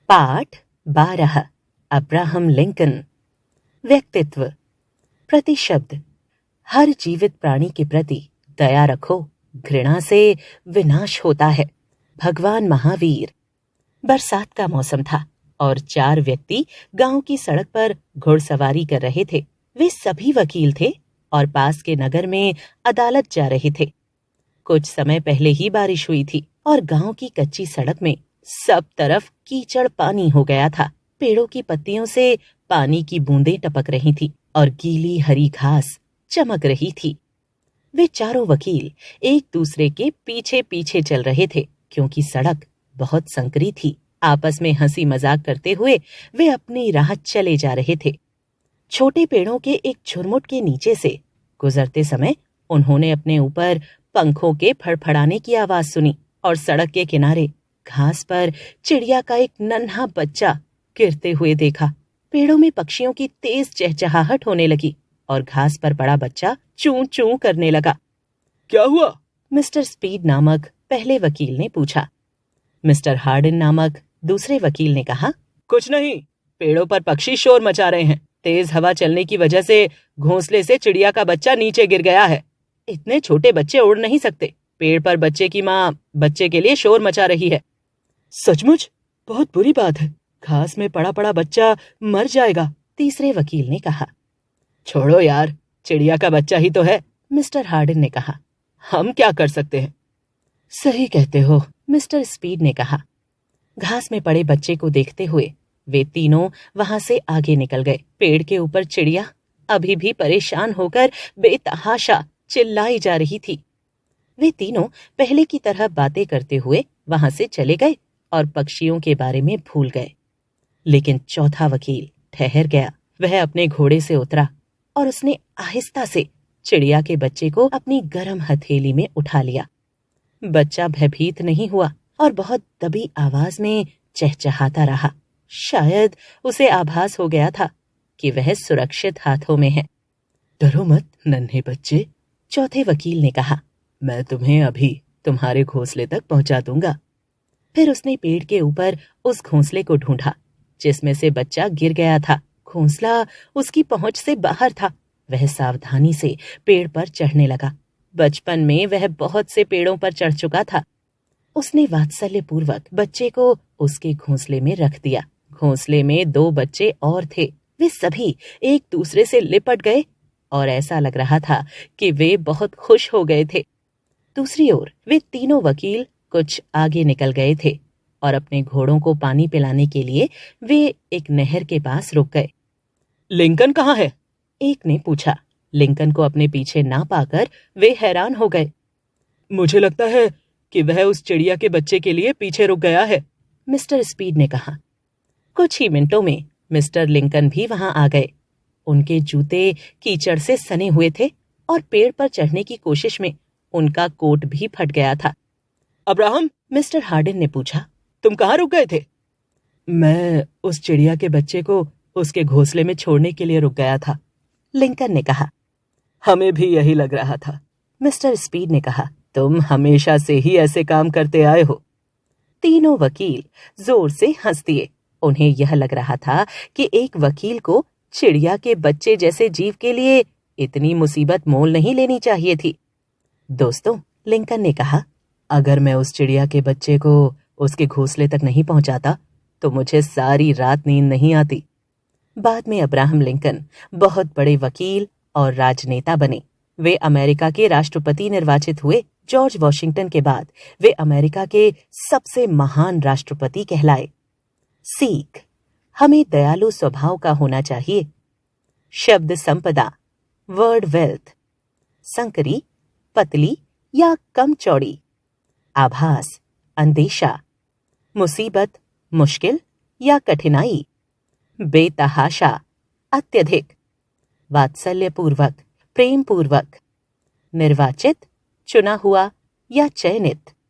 पाठ 12 Abraham Lincoln. व्यक्तित्व। प्रतिशब्द। हर जीवित प्राणी के प्रति दया रखो, घृणा से विनाश होता है। भगवान महावीर। बरसात का मौसम था और 4 व्यक्ति गांव की सड़क पर घुड़सवारी कर रहे थे। वे सभी वकील थे और पास के नगर में अदालत जा रहे थे। कुछ समय पहले ही बारिश हुई थी और गांव की कच्ची सड़क में सब तरफ कीचड़ पानी हो गया था। पेड़ों की पत्तियों से पानी की बूंदें टपक रही थी और गीली हरी घास चमक रही थी। वे चारों वकील एक दूसरे के पीछे पीछे चल रहे थे क्योंकि सड़क बहुत संकरी थी। आपस में हंसी मजाक करते हुए वे अपनी राह चले जा रहे थे। छोटे पेड़ों के एक झुरमुट के नीचे से गुजरते समय उन्होंने अपने ऊपर पंखों के फड़फड़ाने की आवाज सुनी और सड़क के किनारे घास पर चिड़िया का एक नन्हा बच्चा गिरते हुए देखा। पेड़ों में पक्षियों की तेज चहचहाहट होने लगी और घास पर पड़ा बच्चा चूं चूं करने लगा। क्या हुआ? मिस्टर स्पीड नामक पहले वकील ने पूछा। मिस्टर हार्डिन नामक दूसरे वकील ने कहा, कुछ नहीं, पेड़ों पर पक्षी शोर मचा रहे हैं। तेज हवा चलने की वजह से घोंसले से चिड़िया का बच्चा नीचे गिर गया है। इतने छोटे बच्चे उड़ नहीं सकते। पेड़ पर बच्चे की माँ बच्चे के लिए शोर मचा रही है। सचमुच बहुत बुरी बात है। घास में पड़ा पड़ा बच्चा मर जाएगा। तीसरे वकील ने कहा। छोड़ो यार, चिड़िया का बच्चा ही तो है, मिस्टर हार्डिन ने कहा। हम क्या कर सकते हैं? सही कहते हो, मिस्टर स्पीड ने कहा। घास में पड़े बच्चे को देखते हुए वे तीनों वहां से आगे निकल गए। पेड़ के ऊपर चिड़िया अभी भी परेशान होकर बेतहाशा चिल्लाई जा रही थी। वे तीनों पहले की तरह बातें करते हुए वहां से चले गए और पक्षियों के बारे में भूल गए। लेकिन चौथा वकील ठहर गया। वह अपने घोड़े से उतरा और उसने आहिस्ता से चिड़िया के बच्चे को अपनी गर्म हथेली में उठा लिया। बच्चा भयभीत नहीं हुआ और बहुत दबी आवाज में चहचहाता रहा। शायद उसे आभास हो गया था कि वह सुरक्षित हाथों में है। डरो मत नन्हे बच्चे, चौथे वकील ने कहा। मैं तुम्हें अभी तुम्हारे घोंसले तक पहुंचा दूंगा। फिर उसने पेड़ के ऊपर उस घोंसले को ढूंढा जिसमें से बच्चा गिर गया था। घोंसला उसकी पहुंच से बाहर था। वह सावधानी से पेड़ पर चढ़ने लगा। बचपन में वह बहुत से पेड़ों पर चढ़ चुका था। उसने वात्सल्यपूर्वक बच्चे को उसके घोंसले में रख दिया। घोंसले में 2 बच्चे और थे। वे सभी एक दूसरे से लिपट गए और ऐसा लग रहा था कि वे बहुत खुश हो गए थे। दूसरी ओर वे तीनों वकील कुछ आगे निकल गए थे और अपने घोड़ों को पानी पिलाने के लिए वे एक नहर के पास रुक गए। लिंकन कहाँ है? एक ने पूछा। लिंकन को अपने पीछे ना पाकर वे हैरान हो गए। मुझे लगता है कि वह उस चिड़िया के बच्चे के लिए पीछे रुक गया है, मिस्टर स्पीड ने कहा। कुछ ही मिनटों में मिस्टर लिंकन भी वहां आ गए। उनके जूते कीचड़ से सने हुए थे और पेड़ पर चढ़ने की कोशिश में उनका कोट भी फट गया था। अब्राहम, मिस्टर हार्डिन ने पूछा, तुम कहाँ रुक गए थे? मैं उस चिड़िया के बच्चे को उसके घोंसले में छोड़ने के लिए रुक गया था, लिंकन ने कहा। हमें भी यही लग रहा था, मिस्टर स्पीड ने कहा। तुम हमेशा से ही ऐसे काम करते आए हो। तीनों वकील जोर से हंस दिए। उन्हें यह लग रहा था कि एक वकील को चिड़िया के बच्चे जैसे जीव के लिए इतनी मुसीबत मोल नहीं लेनी चाहिए थी। दोस्तों, लिंकन ने कहा, अगर मैं उस चिड़िया के बच्चे को उसके घोंसले तक नहीं पहुंचाता तो मुझे सारी रात नींद नहीं आती। बाद में अब्राहम लिंकन बहुत बड़े वकील और राजनेता बने। वे अमेरिका के राष्ट्रपति निर्वाचित हुए। जॉर्ज वॉशिंगटन के बाद वे अमेरिका के सबसे महान राष्ट्रपति कहलाए। सीख। हमें दयालु स्वभाव का होना चाहिए। शब्द संपदा। Word wealth. संकरी, पतली या कम चौड़ी। आभास, अंदेशा। मुसीबत, मुश्किल या कठिनाई। बेतहाशा, अत्यधिक। वात्सल्यपूर्वक, प्रेमपूर्वक। निर्वाचित, चुना हुआ या चयनित।